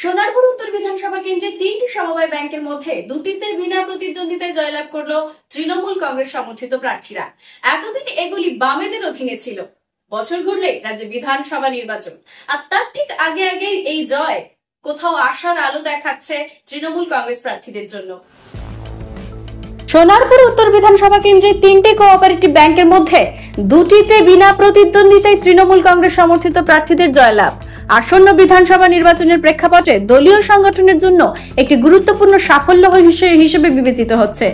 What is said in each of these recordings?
সোনারপুর উত্তর বিধানসভা কেন্দ্রে 3টি সমবায় ব্যাংকের মধ্যে 2টিতে বিনা প্রতিদ্বন্দ্বিতায় জয়লাভ করলো তৃণমূল কংগ্রেস সমর্থিত প্রার্থীরা। এতদিন এগুলি বামেদের অধীনে ছিল। বছর ঘুরলে রাজ্যে বিধানসভা নির্বাচন, আর তার ঠিক আগে এই জয় কোথাও আশার আলো দেখাচ্ছে তৃণমূল কংগ্রেস প্রার্থীদের জন্য। সোনারপুর উত্তর বিধানসভা কেন্দ্রে 3টি কোঅপারেটিভ ব্যাংকের মধ্যে 2টিতে বিনা প্রতিদ্বন্দ্বিতায় তৃণমূল কংগ্রেস সমর্থিত প্রার্থীদের জয়লাভ আসন্ন বিধানসভা নির্বাচনের প্রেক্ষাপটে দলীয় সংগঠনের জন্য একটি গুরুত্বপূর্ণ সাফল্য হিসেবে বিবেচিত হচ্ছে।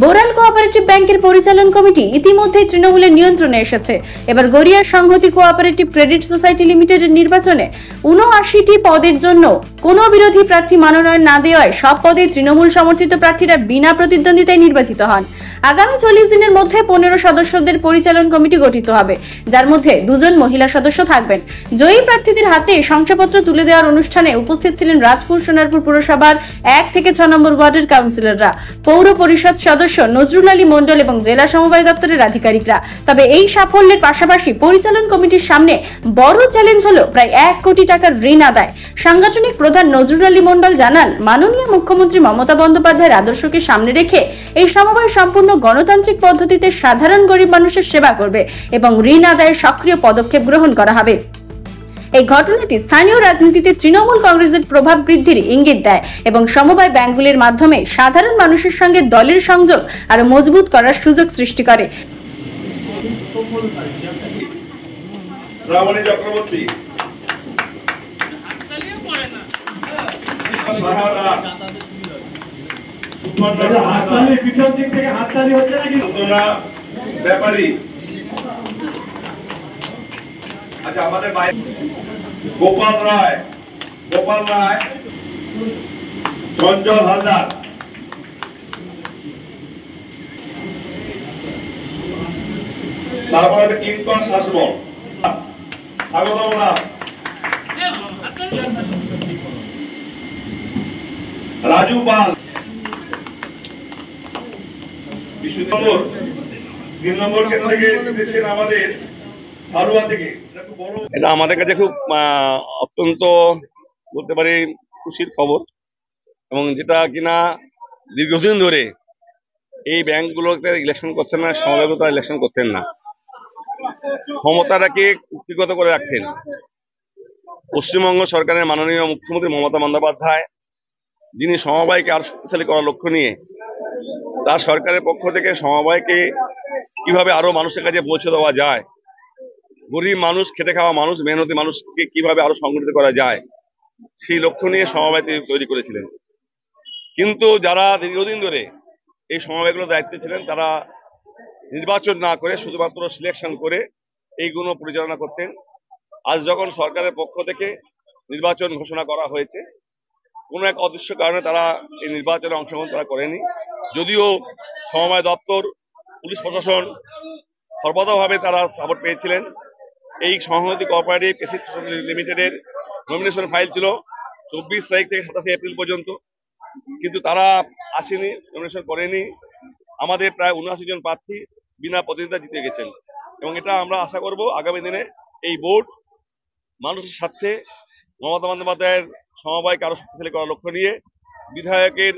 বোরাল কোঅপারেটিভ ব্যাংকের পরিচালন কমিটি ইতিমধ্যেই তৃণমূলের নিয়ন্ত্রণে এসেছে। এবার গড়িয়া সংহতি কোঅপারেটিভ ক্রেডিট সোসাইটি লিমিটেডের নির্বাচনে 79টি পদের জন্য কোনো বিরোধী প্রার্থী মনোনয়ন না দেওয়ায় সব পদে তৃণমূল সমর্থিত প্রার্থীরা বিনা প্রতিদ্বন্দ্বিতায় নির্বাচিত হন। আগামী 40 দিনের মধ্যে 15 সদস্যদের পরিচালন কমিটি গঠিত হবে, যার মধ্যে 2 জন মহিলা সদস্য থাকবেন। জয়ী প্রার্থীদের হাতে শংসাপত্র তুলে দেওয়ার অনুষ্ঠানে উপস্থিত ছিলেন রাজপুর সোনারপুর পুরসভার 1 থেকে 6 নম্বর ওয়ার্ডের কাউন্সিলররা, পৌর পরিষদ সদস্য নজরুল আলী মণ্ডল এবং জেলা সমবায় দপ্তরের আধিকারিকরা। তবে এই সাফল্যের পাশাপাশি পরিচালন কমিটির সামনে বড় চ্যালেঞ্জ হলো প্রায় 1 কোটি টাকার ঋণ আদায়। সাংগঠনিক প্রধান নজরুল আলী মণ্ডল জানান, মাননীয় মুখ্যমন্ত্রী মমতা বন্দ্যোপাধ্যায়ের আদর্শকে সামনে রেখে এই সমবায় সম্পূর্ণ গণতান্ত্রিক পদ্ধতিতে সাধারণ গরিব মানুষের সেবা করবে এবং ঋণ আদায়ের সক্রিয় পদক্ষেপ গ্রহণ করা হবে। এই ঘটনাটি স্থানীয় রাজনীতিতে তৃণমূল কংগ্রেসের প্রভাব বৃদ্ধির ইঙ্গিত দেয় এবং সমবায় ব্যাংকগুলির মাধ্যমে সাধারণ মানুষের সঙ্গে দলের সংযোগ আরো মজবুত করার সুযোগ সৃষ্টি করে। আচ্ছা, আমাদের গোপাল রায়, চঞ্চল হালদার, তারপরে কিঙ্কর শাসমল, স্বাগতম নাথ, রাজু পাল, 3 নম্বর কেন্দ্র থেকে জিতেছেন আমাদের হারুয়া থেকে। এটা আমাদের কাছে খুব অত্যন্ত বলতে পারি খুশির খবর, এবং যেটা কিনা দীর্ঘদিন ধরে এই ব্যাংকগুলোতে ইলেকশন করতেন না, সমবায়গুলো ইলেকশন করতেন না, ক্ষমতাটাকে কুক্ষিগত করে রাখতেন। পশ্চিমবঙ্গ সরকারের মাননীয় মুখ্যমন্ত্রী মমতা বন্দ্যোপাধ্যায়, যিনি সমবায়কে আরো শক্তিশালী করার লক্ষ্য নিয়ে তার সরকারের পক্ষ থেকে সমবায়কে কিভাবে আরো মানুষের কাছে পৌঁছে দেওয়া যায়, গরিব মানুষ, খেটে খাওয়া মানুষ, মেহনতি মানুষকে কিভাবে আরো সংগঠিত করা যায়, সেই লক্ষ্য নিয়ে সমবায় তৈরি করেছিলেন। কিন্তু যারা দীর্ঘদিন ধরে এই সমবায়গুলোর দায়িত্বে ছিলেন, তারা নির্বাচন না করে শুধুমাত্র সিলেকশন করে এইগুলো পরিচালনা করতেন। আজ যখন সরকারের পক্ষ থেকে নির্বাচন ঘোষণা করা হয়েছে, কোনো এক অদৃশ্য কারণে তারা এই নির্বাচনে অংশগ্রহণ তারা করেনি। যদিও সমবায় দপ্তর, পুলিশ প্রশাসন সর্বদাভাবে তারা সাপোর্ট পেয়েছিলেন। এই সংহতি কোঅপারেটিভ ক্রেডিট লিমিটেডের নমিনেশন ফাইল ছিল 24 তারিখ থেকে 27 এপ্রিল পর্যন্ত, কিন্তু তারা আসেনি, নমিনেশন করেনি। আমাদের প্রায় 79 জন প্রার্থী বিনা প্রতিদ্বন্দ্বিতা জিতে গেছেন, এবং এটা আমরা আশা করব আগামী দিনে এই বোর্ড মানুষের স্বার্থে মমতা বন্দ্যোপাধ্যায়ের সমবায়কে আরো শক্তিশালী করার লক্ষ্য নিয়ে, বিধায়কের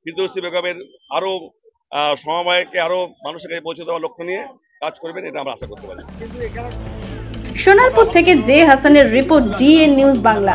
ফিরদৌসী বেগমের আরো সমবায়কে আরো মানুষের কাছে পৌঁছে দেওয়ার লক্ষ্য নিয়ে কাজ করবেন, এটা আমরা আশা করতে পারি। সোনারপুর থেকে জে হাসানের রিপোর্ট, ডিএন নিউজ বাংলা।